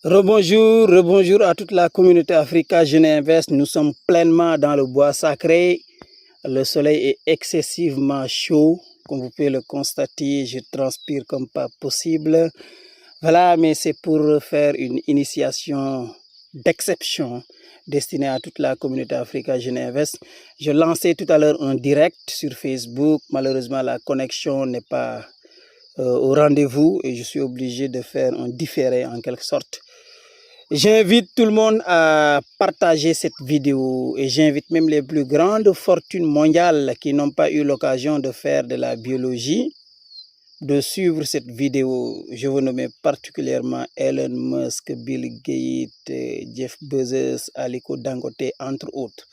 Rebonjour, rebonjour à toute la communauté Africa Jeune Invest. Nous sommes pleinement dans le bois sacré. Le soleil est excessivement chaud. Comme vous pouvez le constater, je transpire comme pas possible. Voilà, mais c'est pour faire une initiation d'exception destinée à toute la communauté Africa Jeune Invest. Je lançais tout à l'heure un direct sur Facebook. Malheureusement, la connexion n'est pas au rendez-vous et je suis obligé de faire un différé en quelque sorte. J'invite tout le monde à partager cette vidéo et j'invite même les plus grandes fortunes mondiales qui n'ont pas eu l'occasion de faire de la biologie de suivre cette vidéo. Je veux nommer particulièrement Elon Musk, Bill Gates, Jeff Bezos, Aliko Dangote, entre autres.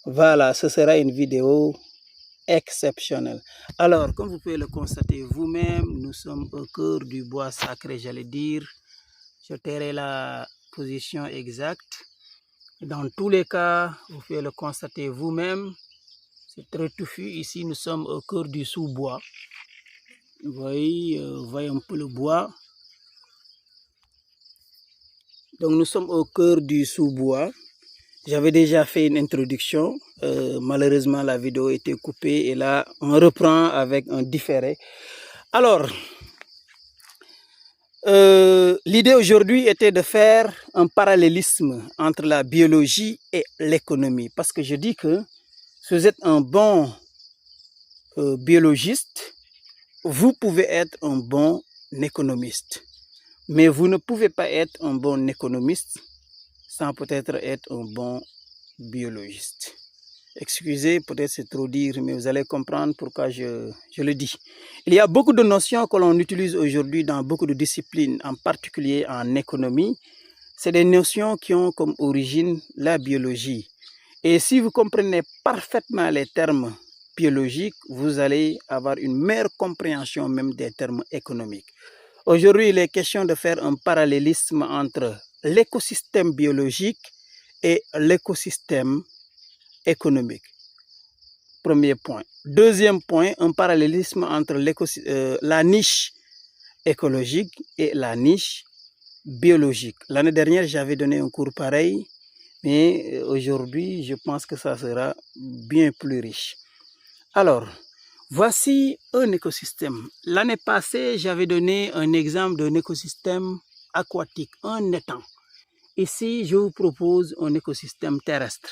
Voilà, ce sera une vidéo exceptionnelle. Alors, comme vous pouvez le constater vous-même, nous sommes au cœur du bois sacré, j'allais dire. Je tairai la position exacte. Dans tous les cas, vous pouvez le constater vous-même. C'est très touffu. Ici, nous sommes au cœur du sous-bois. Vous voyez un peu le bois. Donc, nous sommes au cœur du sous-bois. J'avais déjà fait une introduction. Malheureusement, la vidéo a été coupée. Et là, on reprend avec un différé. Alors, l'idée aujourd'hui était de faire un parallélisme entre la biologie et l'économie. Parce que je dis que si vous êtes un bon biologiste, vous pouvez être un bon économiste. Mais vous ne pouvez pas être un bon économiste sans peut-être être un bon biologiste. Excusez, peut-être c'est trop dire, mais vous allez comprendre pourquoi je le dis. Il y a beaucoup de notions que l'on utilise aujourd'hui dans beaucoup de disciplines, en particulier en économie. C'est des notions qui ont comme origine la biologie. Et si vous comprenez parfaitement les termes biologiques, vous allez avoir une meilleure compréhension même des termes économiques. Aujourd'hui, il est question de faire un parallélisme entre l'écosystème biologique et l'écosystème économique. Premier point. Deuxième point, un parallélisme entre la niche écologique et la niche biologique. L'année dernière, j'avais donné un cours pareil, mais aujourd'hui, je pense que ça sera bien plus riche. Alors, voici un écosystème. L'année passée, j'avais donné un exemple d'un écosystème aquatique, un étang. Ici, je vous propose un écosystème terrestre,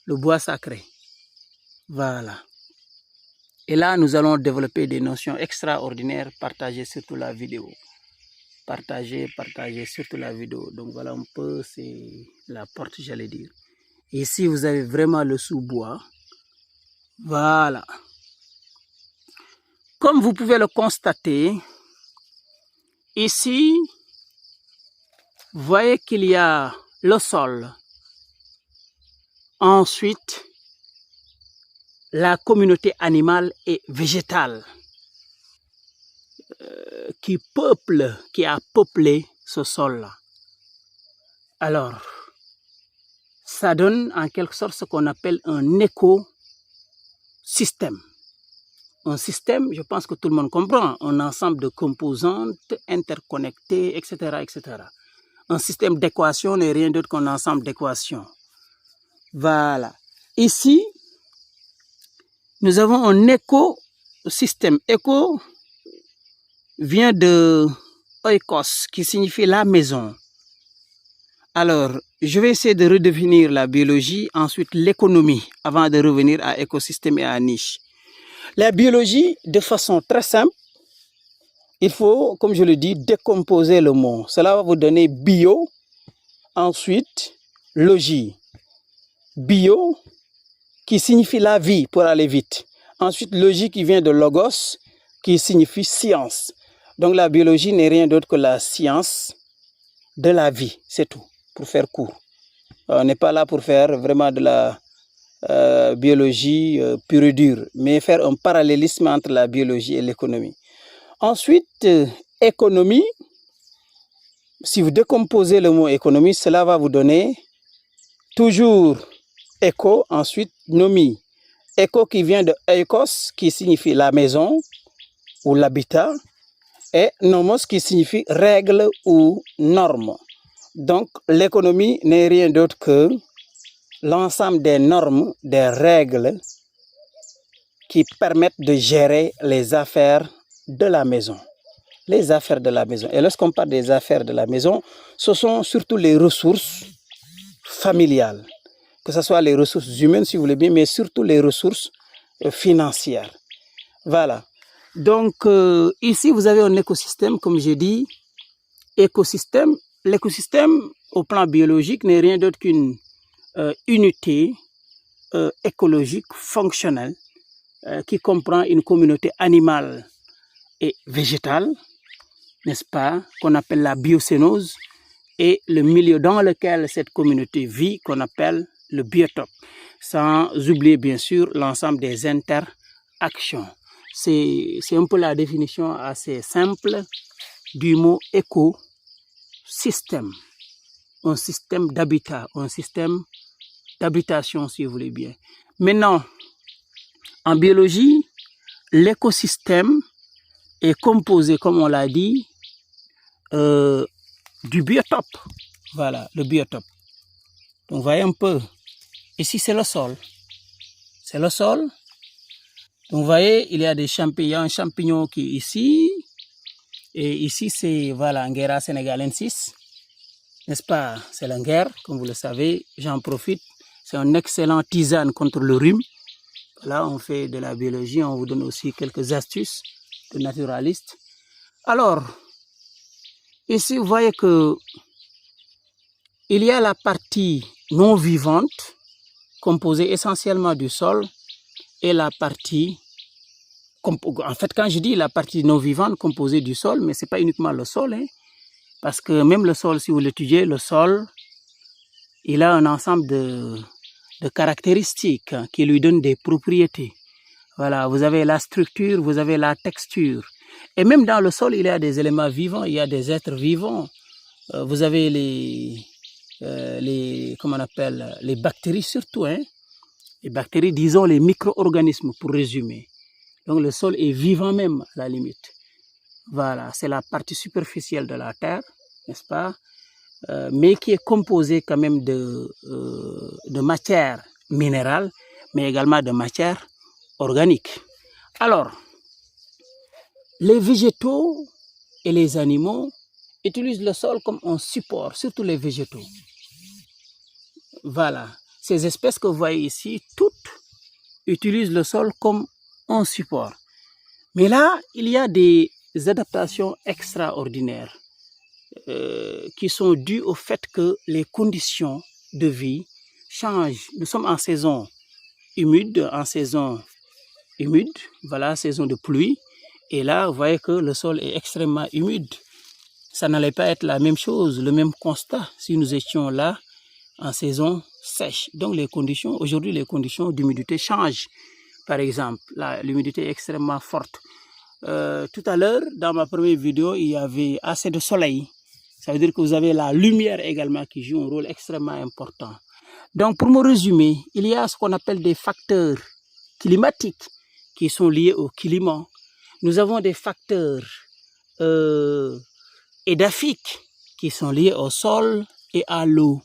le bois sacré. Voilà. Et là, nous allons développer des notions extraordinaires. Partagez surtout la vidéo. Partagez surtout la vidéo. Donc voilà un peu, c'est la porte, j'allais dire. Ici, vous avez vraiment le sous-bois. Voilà. Comme vous pouvez le constater, ici, vous voyez qu'il y a le sol. Ensuite, la communauté animale et végétale qui a peuplé ce sol-là. Alors, ça donne en quelque sorte ce qu'on appelle un écosystème. Un système, je pense que tout le monde comprend, un ensemble de composantes interconnectées, etc., etc. Un système d'équations n'est rien d'autre qu'un ensemble d'équations. Voilà. Ici, nous avons un écosystème. Éco vient de oikos, qui signifie la maison. Alors, je vais essayer de redéfinir la biologie, ensuite l'économie, avant de revenir à écosystème et à niche. La biologie, de façon très simple, il faut, comme je le dis, décomposer le mot. Cela va vous donner bio, ensuite logie. Bio, qui signifie la vie, pour aller vite. Ensuite, logie qui vient de logos, qui signifie science. Donc la biologie n'est rien d'autre que la science de la vie, c'est tout, pour faire court. On n'est pas là pour faire vraiment de la biologie pure et dure, mais faire un parallélisme entre la biologie et l'économie. Ensuite, économie, si vous décomposez le mot économie, cela va vous donner toujours éco, ensuite nomie. Éco qui vient de eikos, qui signifie la maison ou l'habitat, et nomos qui signifie règle ou norme. Donc, l'économie n'est rien d'autre que l'ensemble des normes, des règles qui permettent de gérer les affaires de la maison. Les affaires de la maison. Et lorsqu'on parle des affaires de la maison, ce sont surtout les ressources familiales, que ce soit les ressources humaines, si vous voulez bien, mais surtout les ressources financières. Voilà. Donc, ici, vous avez un écosystème, comme j'ai dit, écosystème. L'écosystème, au plan biologique, n'est rien d'autre qu'une unité écologique fonctionnelle qui comprend une communauté animale et végétale, n'est-ce pas, qu'on appelle la biocénose, et le milieu dans lequel cette communauté vit, qu'on appelle le biotope, sans oublier bien sûr l'ensemble des interactions. C'est un peu la définition assez simple du mot écosystème. Un système d'habitat, un système d'habitation, si vous voulez bien. Maintenant, en biologie, l'écosystème est composé, comme on l'a dit, du biotope. Voilà, le biotope. Donc, vous voyez un peu, ici c'est le sol. C'est le sol. Donc, vous voyez, il y a des champignons, il y a un champignon qui est ici. Et ici, c'est, voilà, Nguera senegalensis. N'est-ce pas? C'est la guerre, comme vous le savez. J'en profite. C'est un excellent tisane contre le rhume. Là, on fait de la biologie. On vous donne aussi quelques astuces de naturalistes. Alors, ici, vous voyez que il y a la partie non vivante, composée essentiellement du sol, et la partie, en fait, quand je dis la partie non vivante composée du sol, mais ce n'est pas uniquement le sol, hein, parce que même le sol, si vous l'étudiez, le sol, il a un ensemble de caractéristiques qui lui donnent des propriétés. Voilà, vous avez la structure, vous avez la texture. Et même dans le sol, il y a des éléments vivants, il y a des êtres vivants. Vous avez comment on appelle, les bactéries surtout, hein. Les bactéries, disons les micro-organismes pour résumer. Donc le sol est vivant même à la limite. Voilà, c'est la partie superficielle de la terre, n'est-ce pas, mais qui est composée quand même de matière minérale, mais également de matière organique. Alors, les végétaux et les animaux utilisent le sol comme un support, surtout les végétaux. Voilà, ces espèces que vous voyez ici, toutes utilisent le sol comme un support. Mais là, il y a des adaptations extraordinaires qui sont dues au fait que les conditions de vie changent. Nous sommes en saison humide, voilà, saison de pluie. Et là, vous voyez que le sol est extrêmement humide. Ça n'allait pas être la même chose, le même constat si nous étions là en saison sèche. Donc les conditions, aujourd'hui les conditions d'humidité changent. Par exemple, l'humidité est extrêmement forte. Tout à l'heure, dans ma première vidéo, il y avait assez de soleil. Ça veut dire que vous avez la lumière également qui joue un rôle extrêmement important. Donc pour me résumer, il y a ce qu'on appelle des facteurs climatiques qui sont liés au climat. Nous avons des facteurs édaphiques qui sont liés au sol et à l'eau,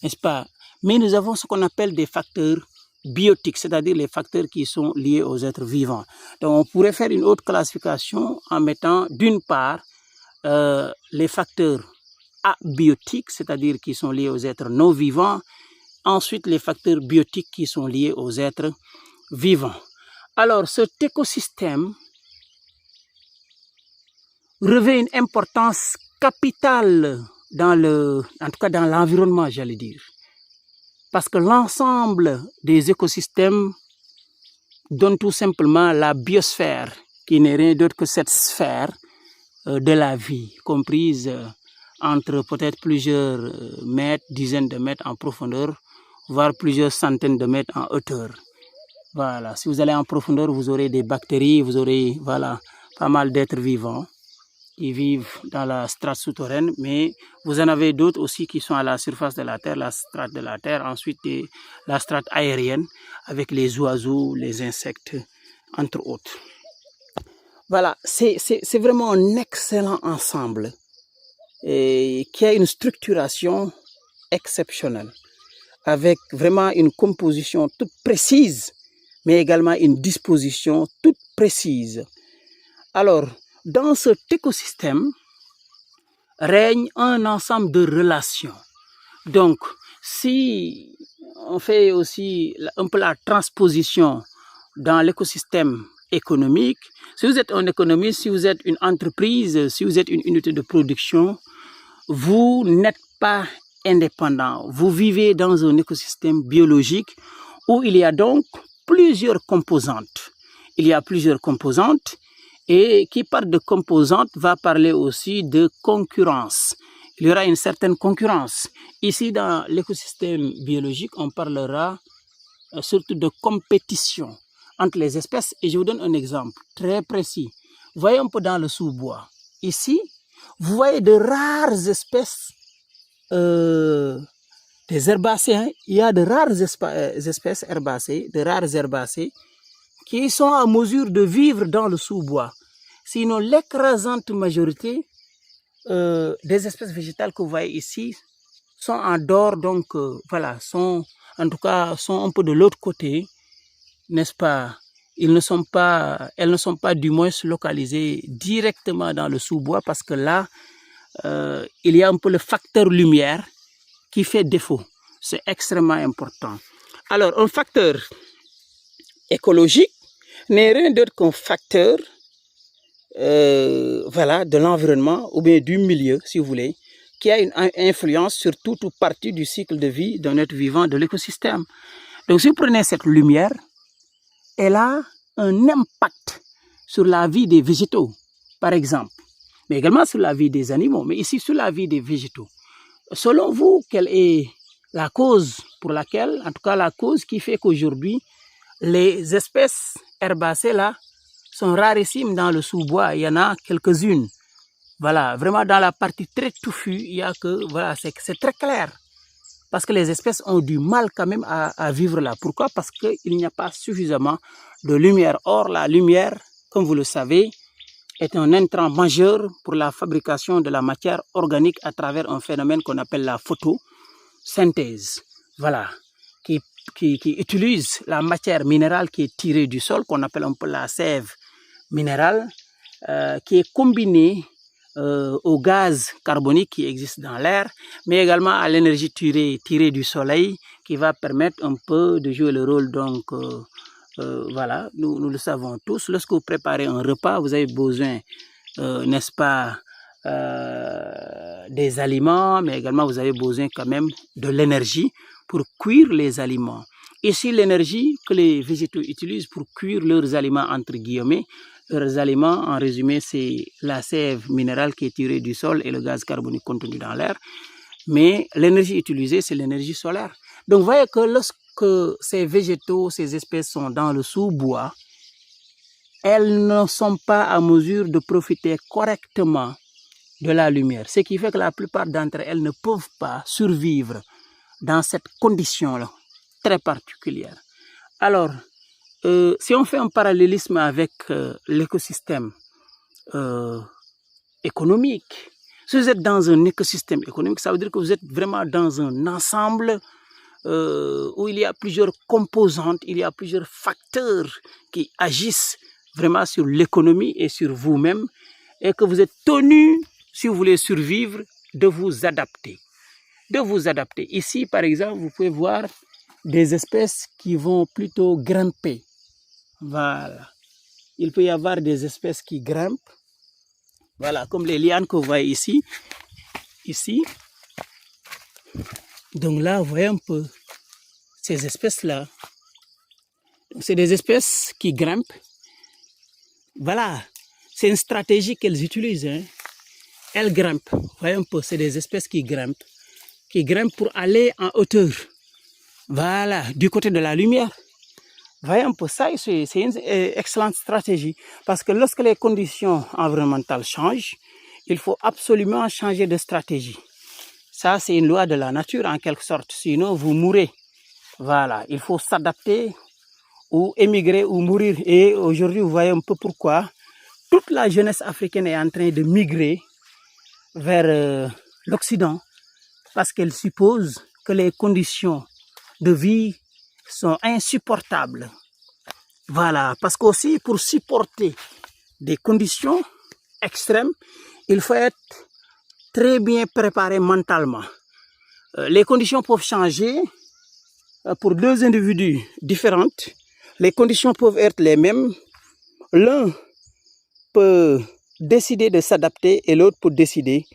n'est-ce pas? Mais nous avons ce qu'on appelle des facteurs biotiques, c'est-à-dire les facteurs qui sont liés aux êtres vivants. Donc on pourrait faire une autre classification en mettant d'une part les facteurs abiotiques, c'est-à-dire qui sont liés aux êtres non vivants, ensuite les facteurs biotiques qui sont liés aux êtres vivants. Alors cet écosystème revêt une importance capitale en tout cas dans l'environnement, j'allais dire. Parce que l'ensemble des écosystèmes donne tout simplement la biosphère, qui n'est rien d'autre que cette sphère de la vie, comprise entre peut-être plusieurs mètres, dizaines de mètres en profondeur, voire plusieurs centaines de mètres en hauteur. Voilà, si vous allez en profondeur, vous aurez des bactéries, vous aurez voilà, pas mal d'êtres vivants qui vivent dans la strate souterraine, mais vous en avez d'autres aussi qui sont à la surface de la Terre, la strate de la Terre, ensuite la strate aérienne avec les oiseaux, les insectes, entre autres. Voilà, c'est vraiment un excellent ensemble qui a une structuration exceptionnelle, avec vraiment une composition toute précise, mais également une disposition toute précise. Alors, dans cet écosystème règne un ensemble de relations. Donc, si on fait aussi un peu la transposition dans l'écosystème économique, si vous êtes un économiste, si vous êtes une entreprise, si vous êtes une unité de production, vous n'êtes pas indépendant. Vous vivez dans un écosystème biologique où il y a donc plusieurs composantes. Il y a plusieurs composantes et qui parle de composantes va parler aussi de concurrence. Il y aura une certaine concurrence. Ici, dans l'écosystème biologique, on parlera surtout de compétition entre les espèces. Et je vous donne un exemple très précis. Voyez un peu dans le sous-bois. Ici, vous voyez de rares espèces, des herbacées. Hein. Il y a de rares espèces herbacées, de rares herbacées, qui sont en mesure de vivre dans le sous-bois. Sinon, l'écrasante majorité des espèces végétales que vous voyez ici sont en dehors, donc voilà, sont en tout cas sont un peu de l'autre côté, n'est-ce pas? Elles ne sont pas du moins localisées directement dans le sous-bois parce que là, il y a un peu le facteur lumière qui fait défaut. C'est extrêmement important. Alors, un facteur écologique n'est rien d'autre qu'un facteur voilà, de l'environnement ou bien du milieu, si vous voulez, qui a une influence sur toute ou partie du cycle de vie d'un être vivant de l'écosystème. Donc, si vous prenez cette lumière, elle a un impact sur la vie des végétaux, par exemple, mais également sur la vie des animaux, mais ici sur la vie des végétaux. Selon vous, quelle est la cause pour laquelle, en tout cas la cause qui fait qu'aujourd'hui, les espèces herbacées là sont rarissimes dans le sous-bois? Il y en a quelques-unes. Voilà, vraiment dans la partie très touffue, il y a que, voilà, c'est très clair. Parce que les espèces ont du mal quand même à vivre là. Pourquoi? Parce qu'il n'y a pas suffisamment de lumière. Or, la lumière, comme vous le savez, est un intrant majeur pour la fabrication de la matière organique à travers un phénomène qu'on appelle la photosynthèse. Voilà, qui utilise la matière minérale qui est tirée du sol, qu'on appelle un peu la sève minérale, qui est combinée au gaz carbonique qui existe dans l'air, mais également à l'énergie tirée du soleil qui va permettre un peu de jouer le rôle. Donc, voilà, nous le savons tous. Lorsque vous préparez un repas, vous avez besoin, n'est-ce pas, des aliments, mais également vous avez besoin quand même de l'énergie pour cuire les aliments. Ici, l'énergie que les végétaux utilisent pour cuire leurs aliments, entre guillemets, leurs aliments, en résumé, c'est la sève minérale qui est tirée du sol et le gaz carbonique contenu dans l'air. Mais l'énergie utilisée, c'est l'énergie solaire. Donc, vous voyez que lorsque ces végétaux, ces espèces sont dans le sous-bois, elles ne sont pas en mesure de profiter correctement de la lumière. Ce qui fait que la plupart d'entre elles ne peuvent pas survivre dans cette condition-là très particulière. Alors, si on fait un parallélisme avec l'écosystème économique, si vous êtes dans un écosystème économique, ça veut dire que vous êtes vraiment dans un ensemble où il y a plusieurs composantes, il y a plusieurs facteurs qui agissent vraiment sur l'économie et sur vous-même, et que vous êtes tenu, si vous voulez survivre, de vous adapter. De vous adapter. Ici, par exemple, vous pouvez voir des espèces qui vont plutôt grimper. Voilà. Il peut y avoir des espèces qui grimpent. Voilà, comme les lianes que vous voyez ici. Ici. Donc là, vous voyez un peu ces espèces-là. C'est des espèces qui grimpent. Voilà. C'est une stratégie qu'elles utilisent. Hein. Elles grimpent. Vous voyez un peu, c'est des espèces qui grimpent pour aller en hauteur. Voilà, du côté de la lumière. Vous voyez un peu ça, c'est une excellente stratégie. Parce que lorsque les conditions environnementales changent, il faut absolument changer de stratégie. Ça, c'est une loi de la nature en quelque sorte. Sinon, vous mourrez. Voilà, il faut s'adapter ou émigrer ou mourir. Et aujourd'hui, vous voyez un peu pourquoi toute la jeunesse africaine est en train de migrer vers l'Occident parce qu'elle suppose que les conditions de vie sont insupportables. Voilà, parce qu'aussi pour supporter des conditions extrêmes, il faut être très bien préparé mentalement. Les conditions peuvent changer pour deux individus différents. Les conditions peuvent être les mêmes. L'un peut décider de s'adapter et l'autre peut décider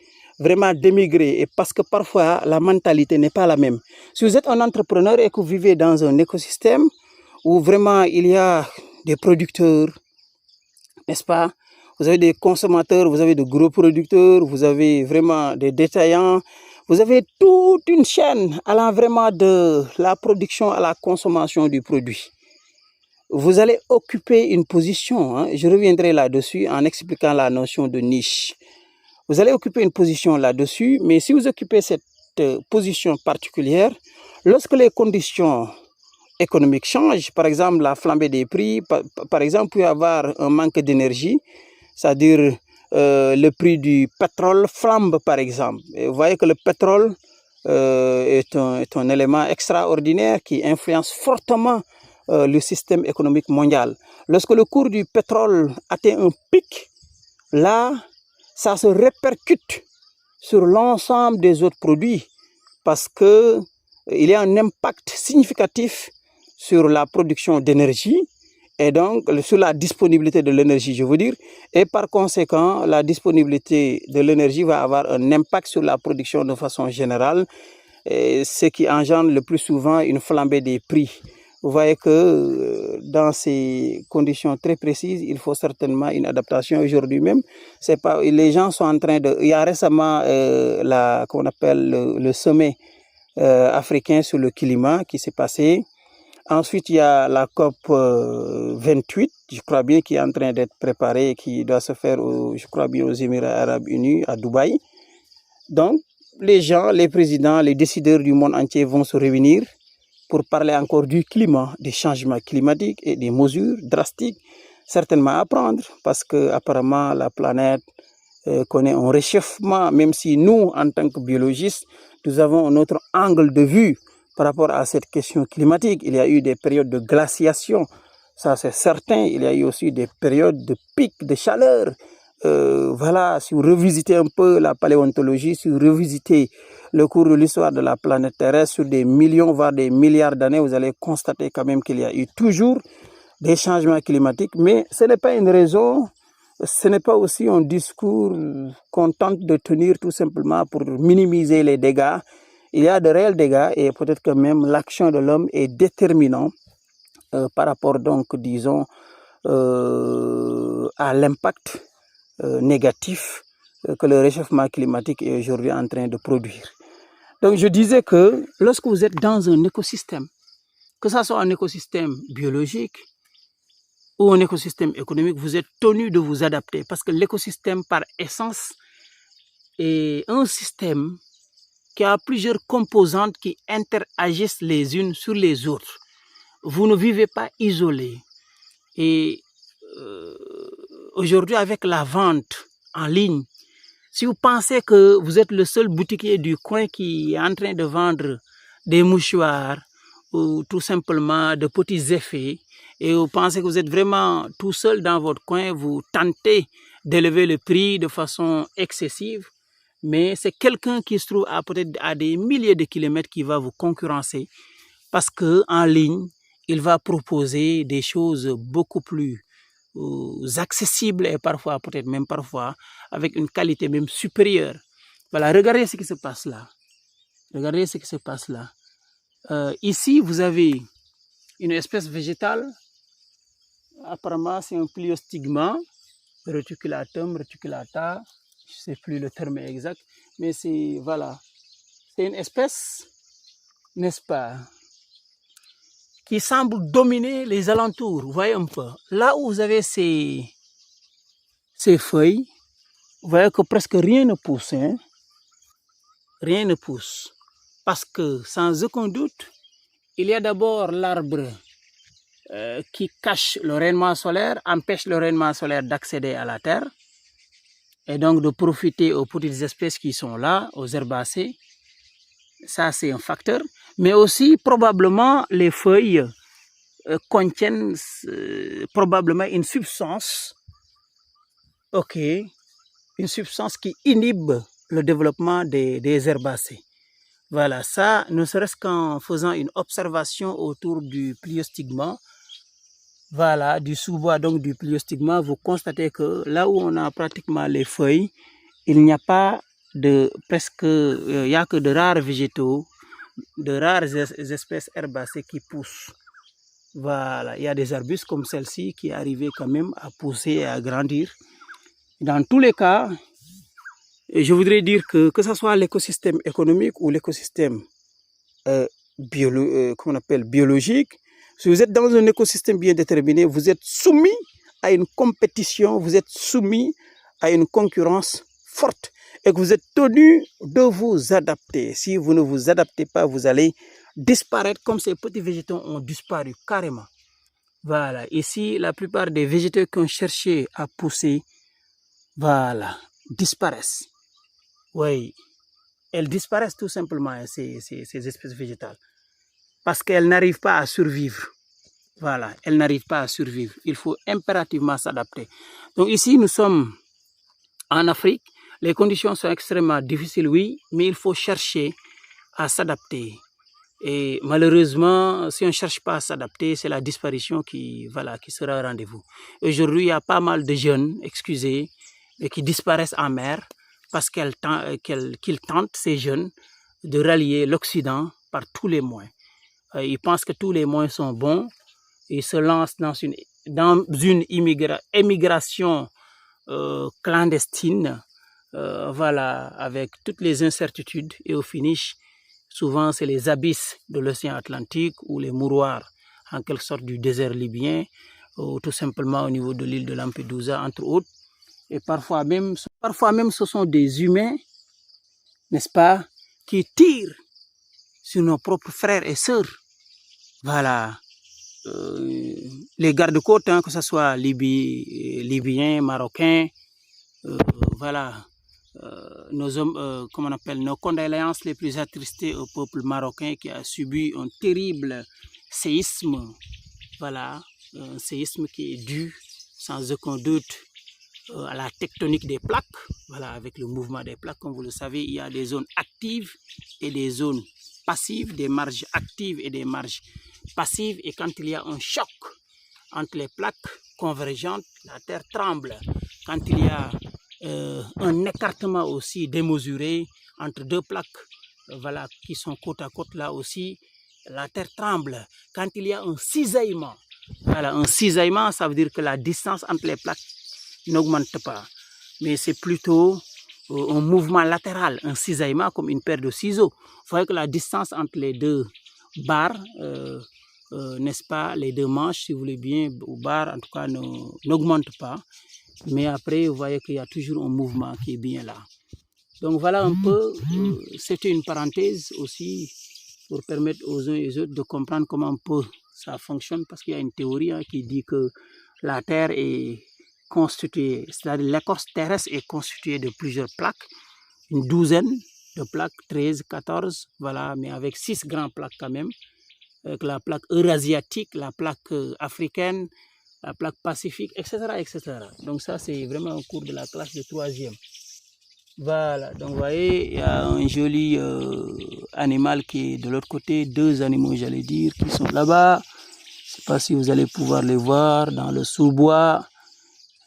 vraiment d'émigrer. Et parce que parfois, la mentalité n'est pas la même. Si vous êtes un entrepreneur et que vous vivez dans un écosystème où vraiment il y a des producteurs, n'est-ce pas? Vous avez des consommateurs, vous avez de gros producteurs, vous avez vraiment des détaillants, vous avez toute une chaîne allant vraiment de la production à la consommation du produit. Vous allez occuper une position, hein, je reviendrai là-dessus en expliquant la notion de niche. Vous allez occuper une position là-dessus, mais si vous occupez cette position particulière, lorsque les conditions économiques changent, par exemple la flambée des prix, par exemple, il peut y avoir un manque d'énergie, c'est-à-dire le prix du pétrole flambe par exemple. Et vous voyez que le pétrole est un élément extraordinaire qui influence fortement le système économique mondial. Lorsque le cours du pétrole atteint un pic, là, ça se répercute sur l'ensemble des autres produits parce qu'il y a un impact significatif sur la production d'énergie et donc sur la disponibilité de l'énergie, je veux dire, et par conséquent, la disponibilité de l'énergie va avoir un impact sur la production de façon générale, ce qui engendre le plus souvent une flambée des prix. Vous voyez que dans ces conditions très précises, il faut certainement une adaptation. Aujourd'hui même, c'est pas, les gens sont en train de... Il y a récemment qu'on appelle le sommet africain sur le climat qui s'est passé. Ensuite, il y a la COP 28, je crois bien, qui est en train d'être préparée, qui doit se faire, je crois bien, aux Émirats Arabes Unis, à Dubaï. Donc, les gens, les présidents, les décideurs du monde entier vont se réunir pour parler encore du climat, des changements climatiques et des mesures drastiques certainement à prendre parce que apparemment la planète connaît un réchauffement, même si nous, en tant que biologistes, nous avons un autre angle de vue par rapport à cette question climatique. Il y a eu des périodes de glaciation, ça c'est certain. Il y a eu aussi des périodes de pic de chaleur. Voilà, si vous revisitez un peu la paléontologie, si vous revisitez le cours de l'histoire de la planète terrestre sur des millions, voire des milliards d'années, vous allez constater quand même qu'il y a eu toujours des changements climatiques. Mais ce n'est pas une raison, ce n'est pas aussi un discours qu'on tente de tenir tout simplement pour minimiser les dégâts. Il y a de réels dégâts et peut-être que même l'action de l'homme est déterminante par rapport donc, disons, à l'impact négatif que le réchauffement climatique est aujourd'hui en train de produire. Donc je disais que lorsque vous êtes dans un écosystème, que ce soit un écosystème biologique ou un écosystème économique, vous êtes tenu de vous adapter parce que l'écosystème par essence est un système qui a plusieurs composantes qui interagissent les unes sur les autres. Vous ne vivez pas isolé. Et aujourd'hui, avec la vente en ligne, si vous pensez que vous êtes le seul boutiquier du coin qui est en train de vendre des mouchoirs ou tout simplement de petits effets, et vous pensez que vous êtes vraiment tout seul dans votre coin, vous tentez d'élever le prix de façon excessive, mais c'est quelqu'un qui se trouve peut-être à des milliers de kilomètres qui va vous concurrencer parce qu'en ligne, il va proposer des choses beaucoup plus accessibles et parfois, peut-être même parfois, avec une qualité même supérieure. Voilà, regardez ce qui se passe là. Regardez ce qui se passe là. Ici, vous avez une espèce végétale. Apparemment, c'est un Pliostigma, reticulatum, reticulata. Je ne sais plus le terme exact, mais c'est, voilà, c'est une espèce, n'est-ce pas, qui semble dominer les alentours. Vous voyez un peu. Là où vous avez ces feuilles, vous voyez que presque rien ne pousse. Hein? Rien ne pousse. Parce que, sans aucun doute, il y a d'abord l'arbre qui cache le rayonnement solaire, empêche le rayonnement solaire d'accéder à la Terre. et donc de profiter aux petites espèces qui sont là, aux herbacées. Ça, c'est un facteur. Mais aussi, probablement, les feuilles contiennent probablement une substance, ok, une substance qui inhibe le développement des herbacées. Voilà, ça, ne serait-ce qu'en faisant une observation autour du pliostigma, voilà, du sous-bois, donc du pliostigma, vous constatez que là où on a pratiquement les feuilles, il n'y a pas de presque, il n'y a que de rares végétaux, de rares espèces herbacées qui poussent. Voilà, il y a des arbustes comme celle-ci qui est arrivée quand même à pousser et à grandir. Dans tous les cas, je voudrais dire que ce soit l'écosystème économique ou l'écosystème biologique, si vous êtes dans un écosystème bien déterminé, vous êtes soumis à une compétition, vous êtes soumis à une concurrence forte et que vous êtes tenu de vous adapter. Si vous ne vous adaptez pas, vous allez disparaître comme ces petits végétaux ont disparu carrément. Voilà, ici, la plupart des végétaux qui ont cherché à pousser, voilà, disparaissent. Oui, elles disparaissent tout simplement, ces espèces végétales, parce qu'elles n'arrivent pas à survivre. Voilà, elles n'arrivent pas à survivre. Il faut impérativement s'adapter. Donc ici, nous sommes en Afrique. Les conditions sont extrêmement difficiles, oui, mais il faut chercher à s'adapter. Et malheureusement, si on ne cherche pas à s'adapter, c'est la disparition qui sera au rendez-vous. Aujourd'hui, il y a pas mal de jeunes, excusez, qui disparaissent en mer parce qu'ils tentent, ces jeunes, de rallier l'Occident par tous les moyens. Ils pensent que tous les moyens sont bons. Ils se lancent dans une émigration clandestine, voilà, avec toutes les incertitudes. Et au finish, souvent, c'est les abysses de l'océan Atlantique ou les mouroirs, en quelque sorte, du désert libyen, ou tout simplement au niveau de l'île de Lampedusa, entre autres. Et parfois même, ce sont des humains, n'est-ce pas, qui tirent sur nos propres frères et sœurs. Voilà. Les gardes-côtes, hein, que ce soit libyens, marocains, voilà. Nos condoléances les plus attristées au peuple marocain qui a subi un terrible séisme. Voilà, un séisme qui est dû sans aucun doute à la tectonique des plaques. Voilà, avec le mouvement des plaques, comme vous le savez, il y a des zones actives et des zones passives, des marges actives et des marges passives. Et quand il y a un choc entre les plaques convergentes, la terre tremble. Quand il y a un écartement aussi démesuré entre deux plaques, voilà, qui sont côte à côte, là aussi, la terre tremble. Quand il y a un cisaillement, voilà, un cisaillement, ça veut dire que la distance entre les plaques n'augmente pas, mais c'est plutôt un mouvement latéral, un cisaillement comme une paire de ciseaux. Vous voyez que la distance entre les deux barres, n'est-ce pas, les deux manches, si vous voulez bien, ou barres, en tout cas, n'augmente pas. Mais après, vous voyez qu'il y a toujours un mouvement qui est bien là. Donc voilà un peu, c'était une parenthèse aussi pour permettre aux uns et aux autres de comprendre comment un peu ça fonctionne, parce qu'il y a une théorie qui dit que la Terre est constituée, c'est-à-dire l'écorce terrestre est constituée de plusieurs plaques, une douzaine de plaques, 13, 14, voilà, mais avec 6 grandes plaques quand même, avec la plaque eurasiatique, la plaque africaine, la plaque pacifique, etc., etc. Donc ça, c'est vraiment un cours de la classe de 3e. Voilà, donc vous voyez, il y a un joli animal qui est de l'autre côté, 2 animaux, j'allais dire, qui sont là-bas. Je ne sais pas si vous allez pouvoir les voir dans le sous-bois.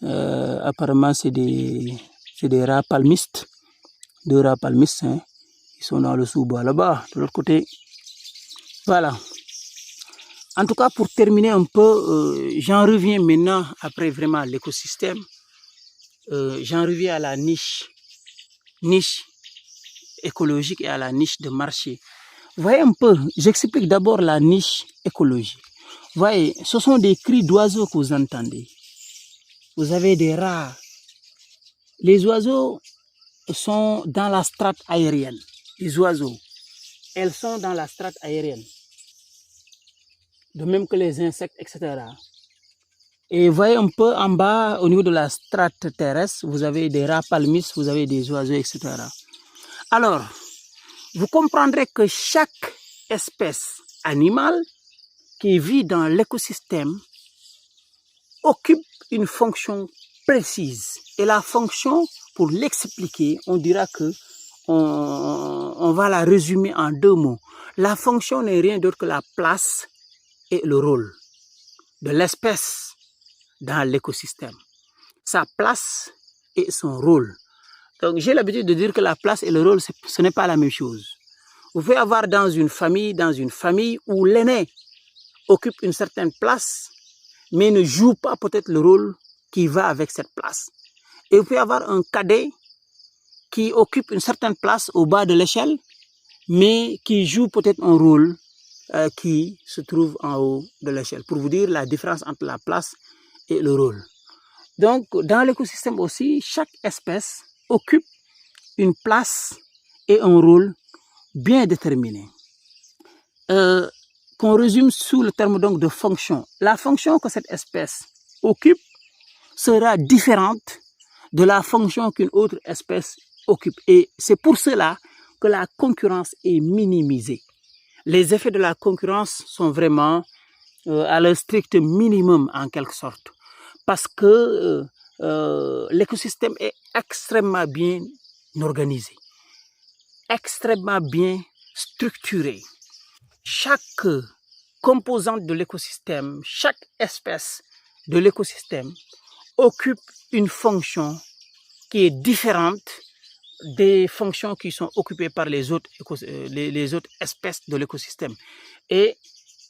Apparemment, c'est des rats palmistes, 2 rats palmistes, hein. Ils sont dans le sous-bois là-bas, de l'autre côté. Voilà. En tout cas, pour terminer un peu, j'en reviens maintenant, après vraiment l'écosystème, j'en reviens à la niche écologique et à la niche de marché. Vous voyez un peu, j'explique d'abord la niche écologique. Vous voyez, ce sont des cris d'oiseaux que vous entendez. Vous avez des rats. Les oiseaux sont dans la strate aérienne. Les oiseaux, elles sont dans la strate aérienne. De même que les insectes, etc. Et voyez un peu en bas, au niveau de la strate terrestre, vous avez des rats palmistes, vous avez des oiseaux, etc. Alors, vous comprendrez que chaque espèce animale qui vit dans l'écosystème occupe une fonction précise. Et la fonction, pour l'expliquer, on dira que on va la résumer en 2 mots. La fonction n'est rien d'autre que la place et le rôle de l'espèce dans l'écosystème. Sa place et son rôle. Donc, j'ai l'habitude de dire que la place et le rôle, ce n'est pas la même chose. Vous pouvez avoir dans une famille où l'aîné occupe une certaine place, mais ne joue pas peut-être le rôle qui va avec cette place. Et vous pouvez avoir un cadet qui occupe une certaine place au bas de l'échelle, mais qui joue peut-être un rôle qui se trouve en haut de l'échelle, pour vous dire la différence entre la place et le rôle. Donc, dans l'écosystème aussi, chaque espèce occupe une place et un rôle bien déterminé. Qu'on résume sous le terme donc de fonction. La fonction que cette espèce occupe sera différente de la fonction qu'une autre espèce occupe. Et c'est pour cela que la concurrence est minimisée. Les effets de la concurrence sont vraiment à leur strict minimum en quelque sorte. Parce que l'écosystème est extrêmement bien organisé, extrêmement bien structuré. Chaque composante de l'écosystème, chaque espèce de l'écosystème occupe une fonction qui est différente des fonctions qui sont occupées par les autres espèces de l'écosystème. Et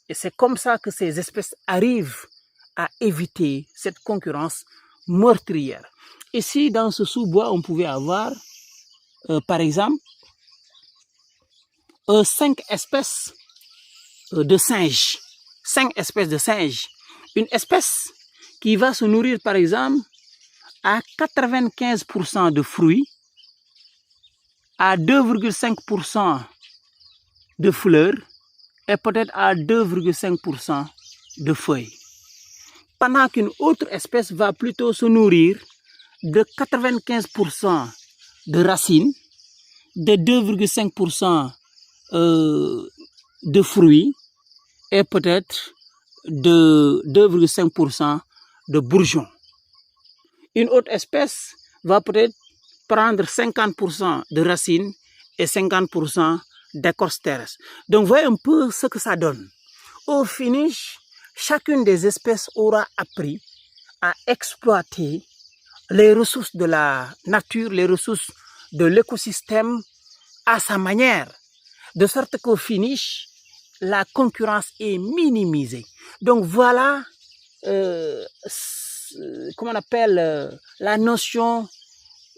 c'est comme ça que ces espèces arrivent à éviter cette concurrence meurtrière. Ici, dans ce sous-bois, on pouvait avoir, par exemple, 5 espèces de singes. 5 espèces de singes. Une espèce qui va se nourrir, par exemple, à 95% de fruits, à 2,5% de fleurs et peut-être à 2,5% de feuilles. Pendant qu'une autre espèce va plutôt se nourrir de 95% de racines, de 2,5% de fruits et peut-être de 2,5% de bourgeons. Une autre espèce va peut-être prendre 50% de racines et 50% d'écorce terrestre. Donc, voyez un peu ce que ça donne. Au finish, chacune des espèces aura appris à exploiter les ressources de la nature, les ressources de l'écosystème à sa manière. De sorte qu'au finish, la concurrence est minimisée. Donc, voilà comment on appelle la notion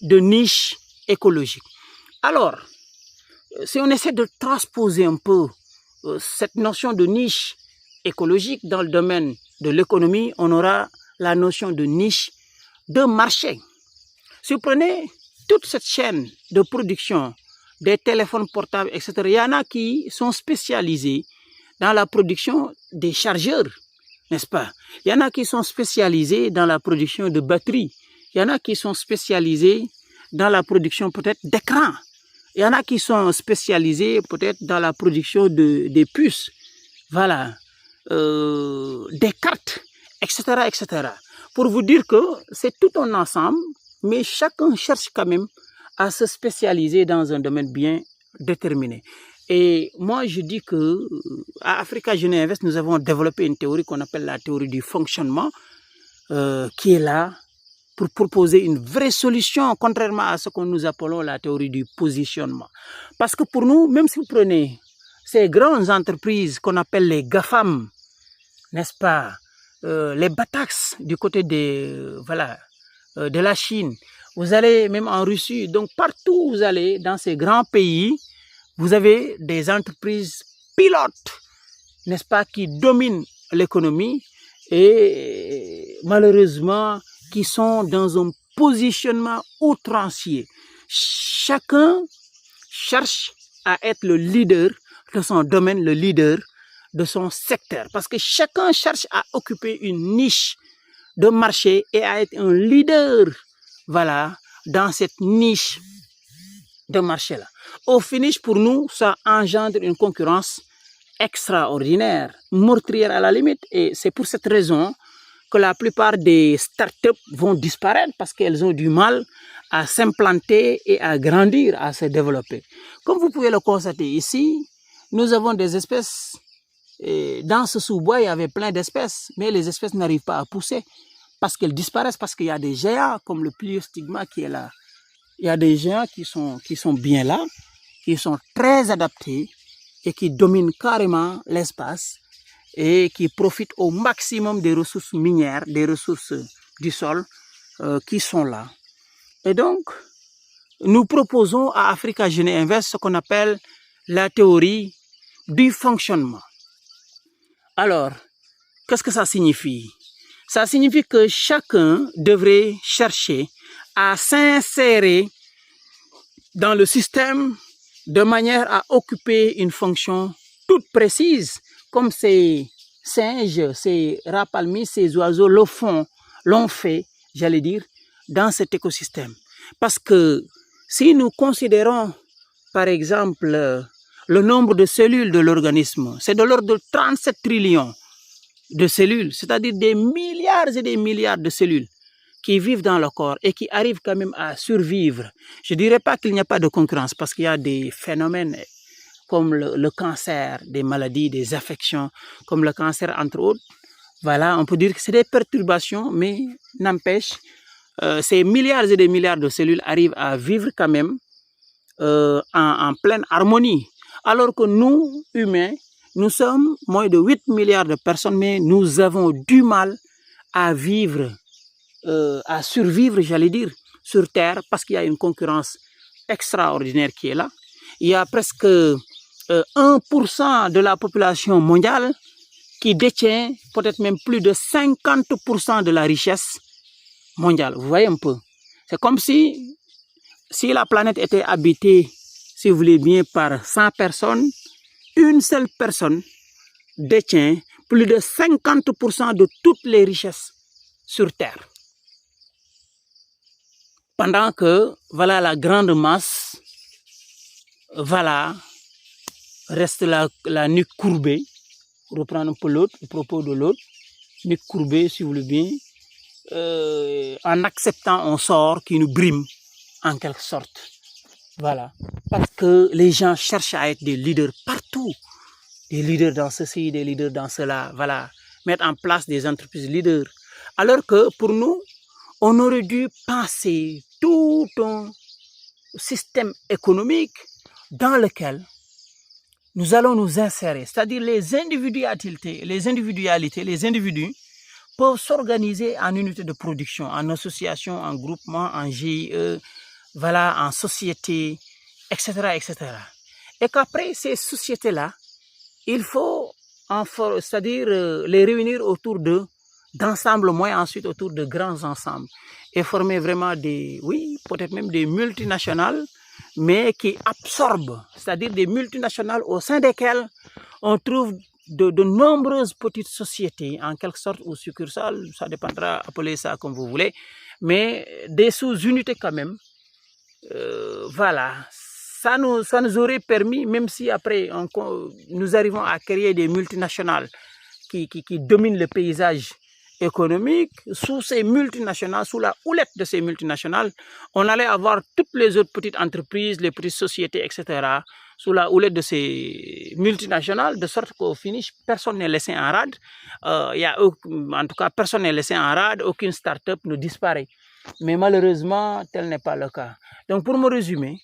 de niche écologique. Alors, si on essaie de transposer un peu cette notion de niche écologique dans le domaine de l'économie, on aura la notion de niche de marché. Si vous prenez toute cette chaîne de production des téléphones portables, etc., il y en a qui sont spécialisés dans la production des chargeurs, n'est-ce pas? Il y en a qui sont spécialisés dans la production de batteries. Il y en a qui sont spécialisés dans la production peut-être d'écrans. Il y en a qui sont spécialisés peut-être dans la production des puces. Voilà. Des cartes, etc., etc. Pour vous dire que c'est tout un ensemble, mais chacun cherche quand même à se spécialiser dans un domaine bien déterminé. Et moi, je dis que à Africa Jeunes Invest, nous avons développé une théorie qu'on appelle la théorie du fonctionnement, qui est là pour proposer une vraie solution, contrairement à ce que nous appelons la théorie du positionnement. Parce que pour nous, même si vous prenez ces grandes entreprises qu'on appelle les GAFAM, n'est-ce pas, les Batax du côté de la Chine, vous allez même en Russie, donc partout où vous allez dans ces grands pays, vous avez des entreprises pilotes, n'est-ce pas, qui dominent l'économie et malheureusement qui sont dans un positionnement outrancier. Chacun cherche à être le leader de son domaine, le leader de son secteur, parce que chacun cherche à occuper une niche de marché et à être un leader, voilà, dans cette niche de marché-là. Au finish, pour nous, ça engendre une concurrence extraordinaire, meurtrière à la limite. Et c'est pour cette raison que la plupart des startups vont disparaître parce qu'elles ont du mal à s'implanter et à grandir, à se développer. Comme vous pouvez le constater ici, nous avons des espèces. Et dans ce sous-bois, il y avait plein d'espèces, mais les espèces n'arrivent pas à pousser parce qu'elles disparaissent, parce qu'il y a des géants comme le Pliostigma qui est là. Il y a des géants qui sont bien là, qui sont très adaptés et qui dominent carrément l'espace et qui profitent au maximum des ressources minières, des ressources du sol qui sont là. Et donc, nous proposons à Africa Jeune Invest ce qu'on appelle la théorie du fonctionnement. Alors, qu'est-ce que ça signifie? Ça signifie que chacun devrait chercher à s'insérer dans le système de manière à occuper une fonction toute précise, comme ces singes, ces rapalmis, ces oiseaux l'ont fait, j'allais dire, dans cet écosystème. Parce que si nous considérons, par exemple, le nombre de cellules de l'organisme, c'est de l'ordre de 37 trillions de cellules, c'est-à-dire des milliards et des milliards de cellules qui vivent dans le corps et qui arrivent quand même à survivre. Je ne dirais pas qu'il n'y a pas de concurrence parce qu'il y a des phénomènes comme le cancer, des maladies, des affections, comme le cancer entre autres. Voilà, on peut dire que c'est des perturbations, mais n'empêche, ces milliards et des milliards de cellules arrivent à vivre quand même en pleine harmonie. Alors que nous, humains, nous sommes moins de 8 milliards de personnes, mais nous avons du mal à vivre, à survivre, j'allais dire, sur Terre, parce qu'il y a une concurrence extraordinaire qui est là. Il y a presque 1% de la population mondiale qui détient peut-être même plus de 50% de la richesse mondiale. Vous voyez un peu. C'est comme si la planète était habitée, si vous voulez bien, par 100 personnes, une seule personne détient plus de 50% de toutes les richesses sur Terre. Pendant que, voilà, la grande masse, voilà, reste la nuque courbée, pour reprendre un peu l'autre, le propos de l'autre, nuque courbée, si vous voulez bien, en acceptant un sort qui nous brime, en quelque sorte. Voilà. Parce que les gens cherchent à être des leaders partout. Des leaders dans ceci, des leaders dans cela. Voilà. Mettre en place des entreprises leaders. Alors que pour nous, on aurait dû penser tout un système économique dans lequel nous allons nous insérer. C'est-à-dire les individualités, les individus peuvent s'organiser en unités de production, en association, en groupement, en GIE, voilà, en société, etc., etc. Et qu'après ces sociétés-là, il faut, c'est-à-dire les réunir autour d'ensembles, moins ensuite autour de grands ensembles, et former vraiment peut-être même des multinationales, mais qui absorbent, c'est-à-dire des multinationales au sein desquelles on trouve de nombreuses petites sociétés, en quelque sorte, ou succursales, ça dépendra, appelez ça comme vous voulez, mais des sous-unités quand même. Voilà, ça nous aurait permis, même si après nous arrivons à créer des multinationales qui dominent le paysage économique, sous ces multinationales, sous la houlette de ces multinationales, on allait avoir toutes les autres petites entreprises, les petites sociétés, etc., sous la houlette de ces multinationales, de sorte qu'au finish, personne n'est laissé en rade. En tout cas, personne n'est laissé en rade, aucune start-up ne disparaît. Mais malheureusement, tel n'est pas le cas. Donc, pour me résumer,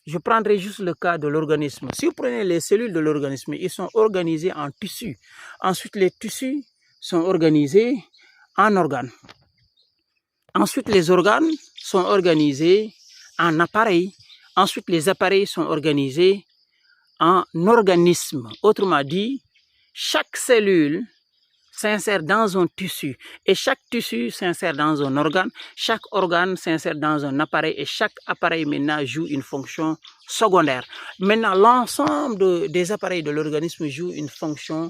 je prendrai juste le cas de l'organisme. Si vous prenez les cellules de l'organisme, ils sont organisés en tissus. Ensuite, les tissus sont organisés en organes. Ensuite, les organes sont organisés en appareils. Ensuite, les appareils sont organisés en organismes. Autrement dit, chaque cellule s'insère dans un tissu et chaque tissu s'insère dans un organe, chaque organe s'insère dans un appareil et chaque appareil maintenant joue une fonction secondaire. Maintenant, l'ensemble des appareils de l'organisme joue une fonction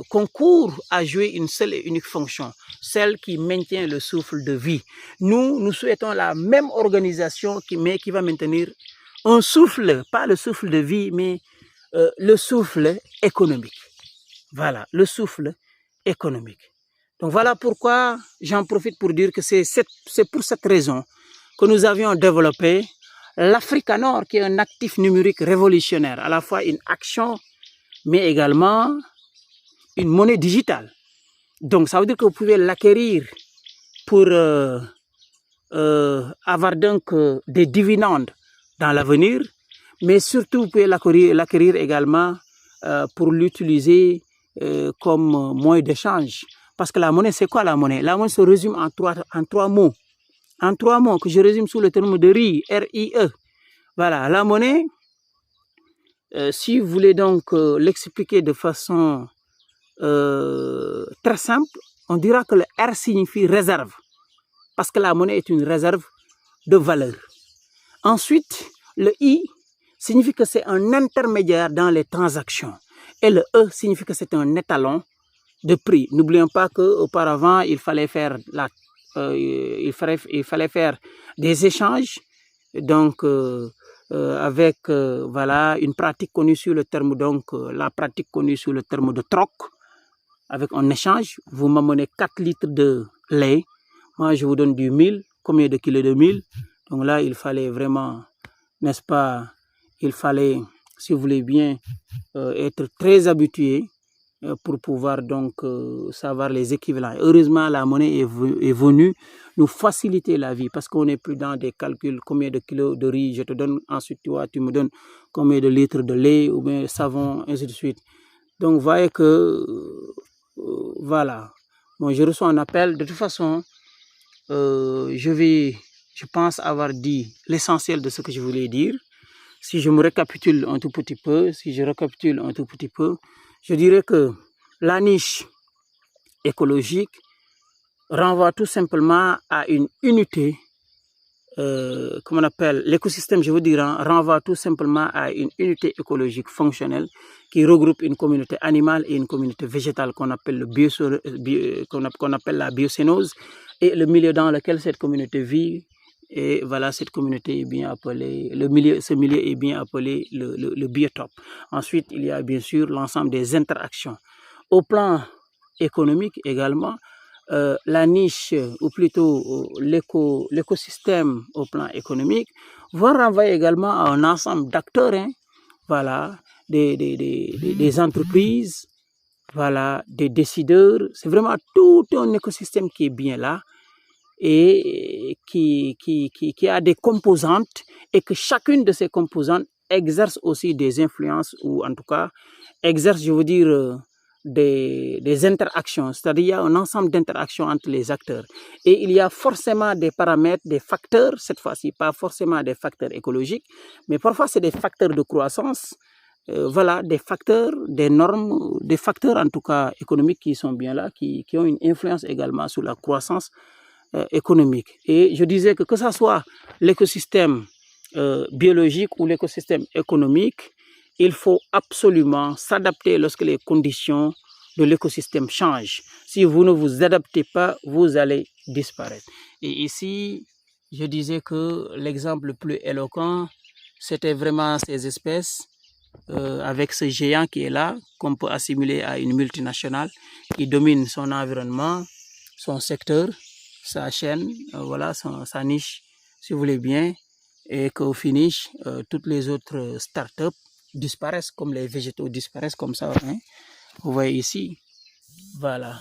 concourt à jouer une seule et unique fonction, celle qui maintient le souffle de vie. Nous souhaitons la même organisation mais qui va maintenir un souffle, pas le souffle de vie, mais le souffle économique. Voilà, le souffle économique. Donc voilà pourquoi j'en profite pour dire que c'est pour cette raison que nous avions développé l'Africanor, qui est un actif numérique révolutionnaire, à la fois une action, mais également une monnaie digitale. Donc ça veut dire que vous pouvez l'acquérir pour avoir donc des dividendes dans l'avenir, mais surtout vous pouvez l'acquérir également pour l'utiliser comme moyen d'échange. Parce que la monnaie, c'est quoi la monnaie? La monnaie se résume en trois mots. En trois mots que je résume sous le terme de RIE, R-I-E. Voilà, la monnaie, si vous voulez donc l'expliquer de façon très simple, on dira que le R signifie réserve. Parce que la monnaie est une réserve de valeur. Ensuite, le I signifie que c'est un intermédiaire dans les transactions. Et le E signifie que c'est un étalon de prix. N'oublions pas qu'auparavant, il fallait faire des échanges, donc avec voilà, une pratique connue sous le terme, la pratique connue sous le terme de troc. Avec un échange, vous m'amenez 4 litres de lait, moi je vous donne du mil, combien de kilos de mil? Donc là, il fallait vraiment, n'est-ce pas, il fallait, si vous voulez bien, être très habitué pour pouvoir donc savoir les équivalents. Heureusement, la monnaie est venue nous faciliter la vie parce qu'on n'est plus dans des calculs, combien de kilos de riz je te donne, ensuite toi tu me donnes combien de litres de lait ou bien savon, ainsi de suite. Donc vous voyez que, voilà, bon, je reçois un appel, de toute façon, je pense avoir dit l'essentiel de ce que je voulais dire. Si je me récapitule un tout petit peu, je dirais que la niche écologique renvoie tout simplement à une unité, comme on appelle l'écosystème, je veux dire, renvoie tout simplement à une unité écologique fonctionnelle qui regroupe une communauté animale et une communauté végétale qu'on appelle, qu'on appelle la biocénose, et le milieu dans lequel cette communauté vit. Et voilà, cette communauté est bien appelée, ce milieu est bien appelé le biotope. Ensuite, il y a bien sûr l'ensemble des interactions. Au plan économique également, la niche, ou plutôt l'écosystème au plan économique, va renvoyer également à un ensemble d'acteurs, hein, voilà, des entreprises, voilà, des décideurs. C'est vraiment tout un écosystème qui est bien là et qui a des composantes et que chacune de ces composantes exerce aussi des influences ou en tout cas exerce, je veux dire, des interactions, c'est-à-dire il y a un ensemble d'interactions entre les acteurs et il y a forcément des paramètres, des facteurs, cette fois-ci pas forcément des facteurs écologiques, mais parfois c'est des facteurs de croissance, voilà, des facteurs, des normes, des facteurs en tout cas économiques qui sont bien là, qui ont une influence également sur la croissance économique. Et je disais que ce soit l'écosystème biologique ou l'écosystème économique, il faut absolument s'adapter lorsque les conditions de l'écosystème changent. Si vous ne vous adaptez pas, vous allez disparaître. Et ici, je disais que l'exemple le plus éloquent, c'était vraiment ces espèces avec ce géant qui est là, qu'on peut assimiler à une multinationale qui domine son environnement, son secteur, sa chaîne, voilà, sa niche, si vous voulez bien, et qu'au finish, toutes les autres startups disparaissent comme les végétaux disparaissent comme ça, hein. Vous voyez ici, voilà.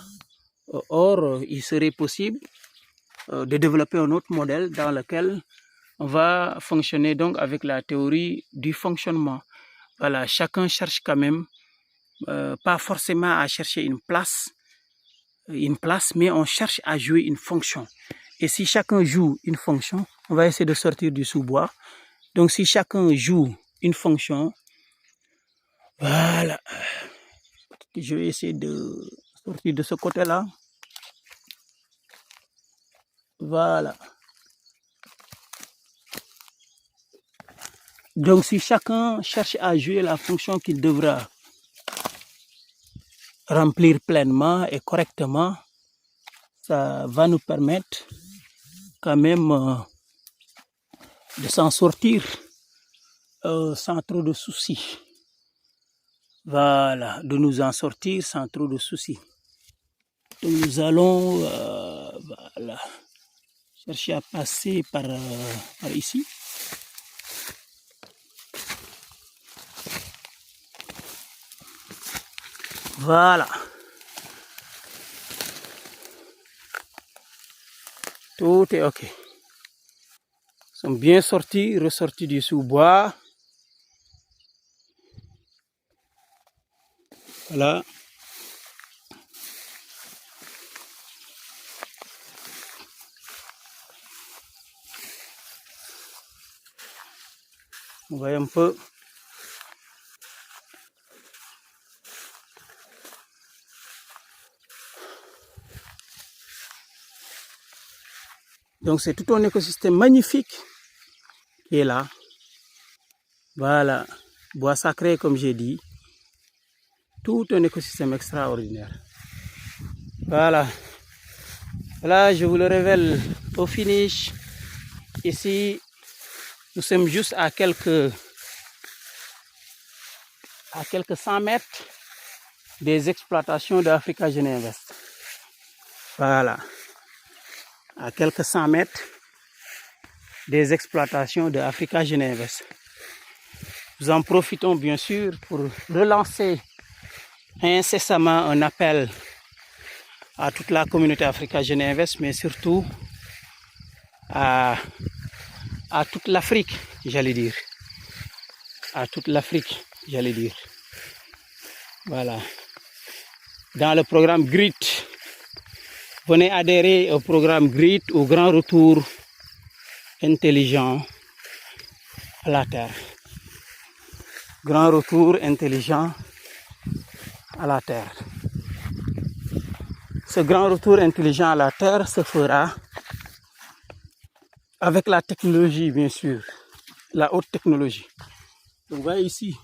Or, il serait possible de développer un autre modèle dans lequel on va fonctionner donc avec la théorie du fonctionnement. Voilà, chacun cherche quand même, pas forcément à chercher une place, mais on cherche à jouer une fonction. Et si chacun joue une fonction, on va essayer de sortir du sous-bois. Donc si chacun joue une fonction, voilà, je vais essayer de sortir de ce côté-là. Voilà. Donc si chacun cherche à jouer la fonction qu'il devra remplir pleinement et correctement, ça va nous permettre quand même de s'en sortir sans trop de soucis. Voilà, de nous en sortir sans trop de soucis. Donc nous allons voilà, chercher à passer par ici. Voilà. Tout est OK. Nous sommes bien sortis, ressortis du sous-bois. Voilà. On voit un peu. Donc c'est tout un écosystème magnifique qui est là. Voilà, bois sacré comme j'ai dit. Tout un écosystème extraordinaire. Voilà. Là, je vous le révèle au finish. Ici, nous sommes juste à quelques 100 mètres des exploitations d'Africa Jeune Invest. Voilà. À quelques 100 mètres des exploitations de Africa Jeune Invest. Nous en profitons bien sûr pour relancer incessamment un appel à toute la communauté Africa Jeune Invest, mais surtout à toute l'Afrique, j'allais dire. À toute l'Afrique, j'allais dire. Voilà. Dans le programme GRIT, venez adhérer au programme GRIT, au grand retour intelligent à la Terre. Grand retour intelligent à la Terre. Ce grand retour intelligent à la Terre se fera avec la technologie, bien sûr, la haute technologie. Donc, vous voyez ici,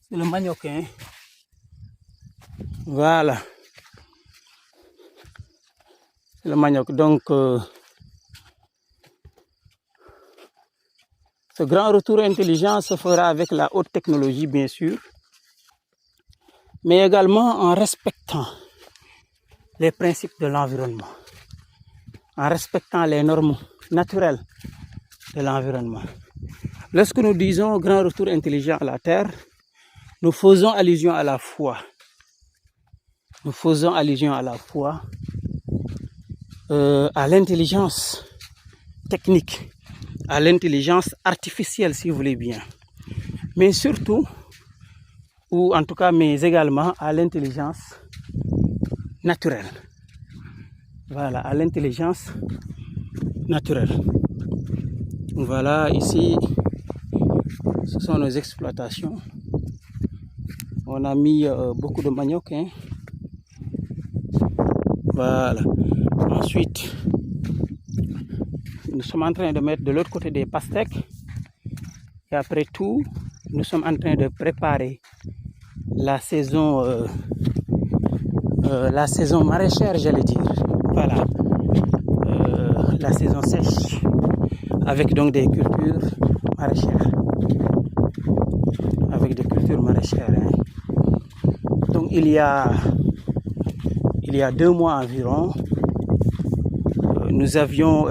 c'est le manioc. Hein? Voilà. C'est le manioc. Donc, ce grand retour intelligent se fera avec la haute technologie, bien sûr, mais également en respectant les principes de l'environnement, en respectant les normes naturelles de l'environnement. Lorsque nous disons grand retour intelligent à la Terre, nous faisons allusion à la foi. Nous faisons allusion à la foi, à l'intelligence technique, à l'intelligence artificielle, si vous voulez bien. Mais surtout, ou en tout cas, mais également à l'intelligence naturelle. Voilà, à l'intelligence naturelle. Voilà, ici, ce sont nos exploitations. On a mis beaucoup de manioc. Hein. Voilà. Ensuite, nous sommes en train de mettre de l'autre côté des pastèques. Et après tout, nous sommes en train de préparer la saison maraîchère, j'allais dire. Voilà. La saison sèche. Avec donc des cultures maraîchères. Avec des cultures maraîchères. Hein. Donc il y a 2 mois environ, nous avions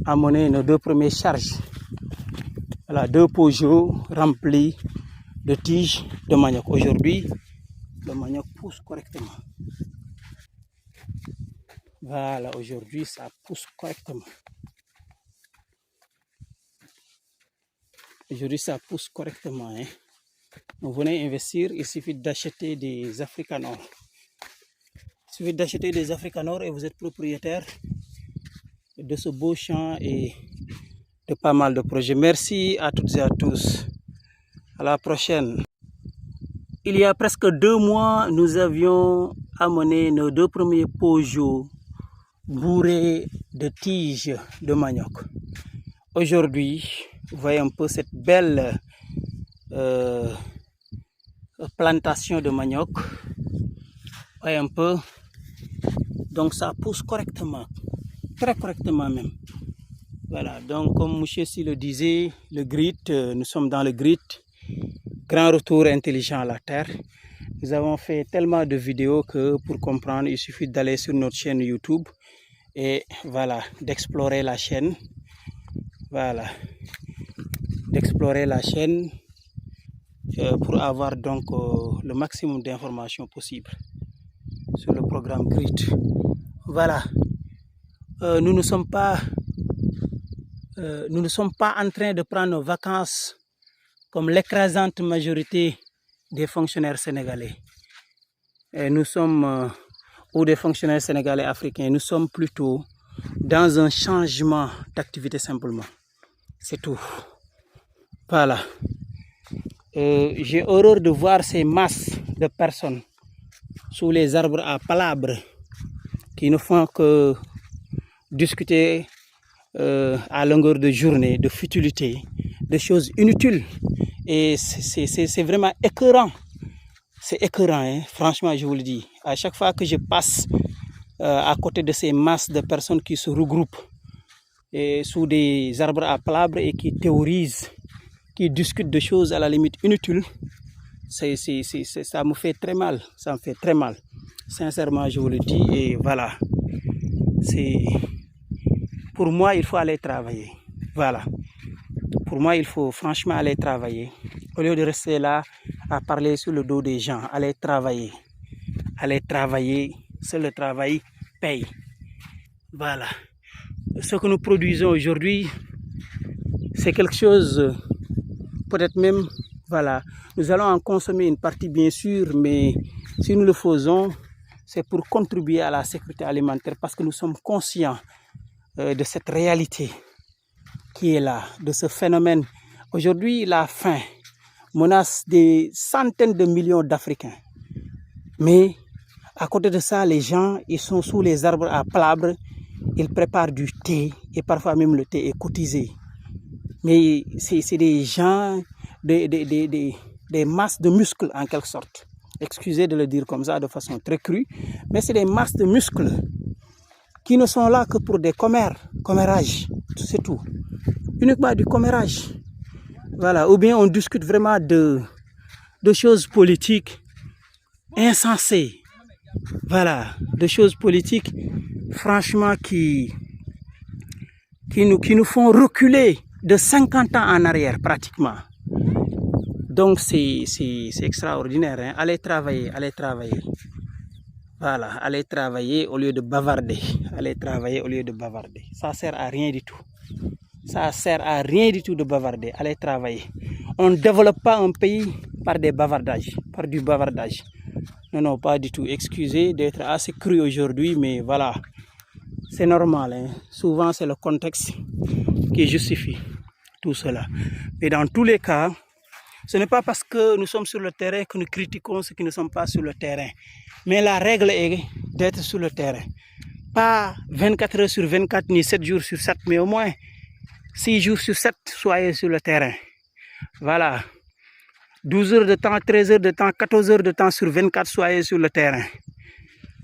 amené nos 2 premières charges. Voilà, 2 Peugeot remplis de tiges de manioc. Aujourd'hui, le manioc pousse correctement. Voilà, aujourd'hui, ça pousse correctement. Aujourd'hui, ça pousse correctement. Hein. Vous venez investir, il suffit d'acheter des Africanor. Il suffit d'acheter des Africanor et vous êtes propriétaire de ce beau champ et de pas mal de projets. Merci à toutes et à tous. À la prochaine. Il y a presque 2 mois, nous avions amené nos 2 premiers Peugeot bourrés de tiges de manioc. Aujourd'hui, vous voyez un peu cette belle plantation de manioc. Voyez un peu. Donc ça pousse correctement, très correctement même. Voilà, donc comme M. Si le disait, le GRIT, nous sommes dans le GRIT, Grand Retour Intelligent à la Terre. Nous avons fait tellement de vidéos que pour comprendre, il suffit d'aller sur notre chaîne YouTube et voilà, d'explorer la chaîne. Voilà, d'explorer la chaîne pour avoir donc le maximum d'informations possibles sur le programme GRIT. Voilà, nous ne sommes pas en train de prendre nos vacances comme l'écrasante majorité des fonctionnaires sénégalais. Et nous sommes, ou des fonctionnaires sénégalais africains, nous sommes plutôt dans un changement d'activité simplement. C'est tout. Voilà. J'ai horreur de voir ces masses de personnes sous les arbres à palabres qui ne font que discuter à longueur de journée, de futilités, de choses inutiles. Et c'est vraiment écœurant. C'est écœurant, hein? Franchement, je vous le dis. À chaque fois que je passe à côté de ces masses de personnes qui se regroupent sous des arbres à palabres et qui théorisent, qui discutent de choses à la limite inutiles, ça me fait très mal. Ça me fait très mal. Sincèrement, je vous le dis. Et voilà. Pour moi, il faut aller travailler. Voilà. Pour moi, il faut franchement aller travailler. Au lieu de rester là à parler sur le dos des gens, aller travailler. Aller travailler. Seul le travail paye. Voilà. Ce que nous produisons aujourd'hui, c'est quelque chose, peut-être même, voilà. Nous allons en consommer une partie, bien sûr, mais si nous le faisons, c'est pour contribuer à la sécurité alimentaire parce que nous sommes conscients de cette réalité qui est là, de ce phénomène. Aujourd'hui, la faim menace des centaines de millions d'Africains. Mais à côté de ça, les gens, ils sont sous les arbres à palabres, ils préparent du thé et parfois même le thé est cotisé. Mais c'est des gens, des masses de muscles en quelque sorte. Excusez de le dire comme ça de façon très crue, mais c'est des masses de muscles qui ne sont là que pour des commérages, c'est tout. Uniquement du commérage. Voilà, ou bien on discute vraiment de choses politiques insensées. Voilà, de choses politiques franchement qui nous font reculer de 50 ans en arrière pratiquement. Donc c'est extraordinaire, hein? Allez travailler, allez travailler. Voilà, allez travailler au lieu de bavarder. Allez travailler au lieu de bavarder. Ça sert à rien du tout. Ça sert à rien du tout de bavarder. Allez travailler. On ne développe pas un pays par des bavardages, par du bavardage. Non, non, pas du tout. Excusez d'être assez cru aujourd'hui, mais voilà. C'est normal, hein? Souvent, c'est le contexte qui justifie tout cela. Mais dans tous les cas, ce n'est pas parce que nous sommes sur le terrain que nous critiquons ceux qui ne sont pas sur le terrain. Mais la règle est d'être sur le terrain. Pas 24 heures sur 24, ni 7 jours sur 7, mais au moins 6 jours sur 7, soyez sur le terrain. Voilà. 12 heures de temps, 13 heures de temps, 14 heures de temps sur 24, soyez sur le terrain.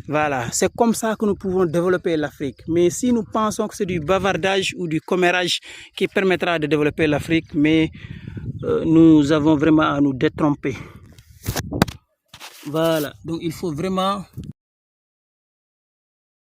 Voilà, c'est comme ça que nous pouvons développer l'Afrique. Mais si nous pensons que c'est du bavardage ou du commérage qui permettra de développer l'Afrique, mais nous avons vraiment à nous détromper. Voilà, donc il faut vraiment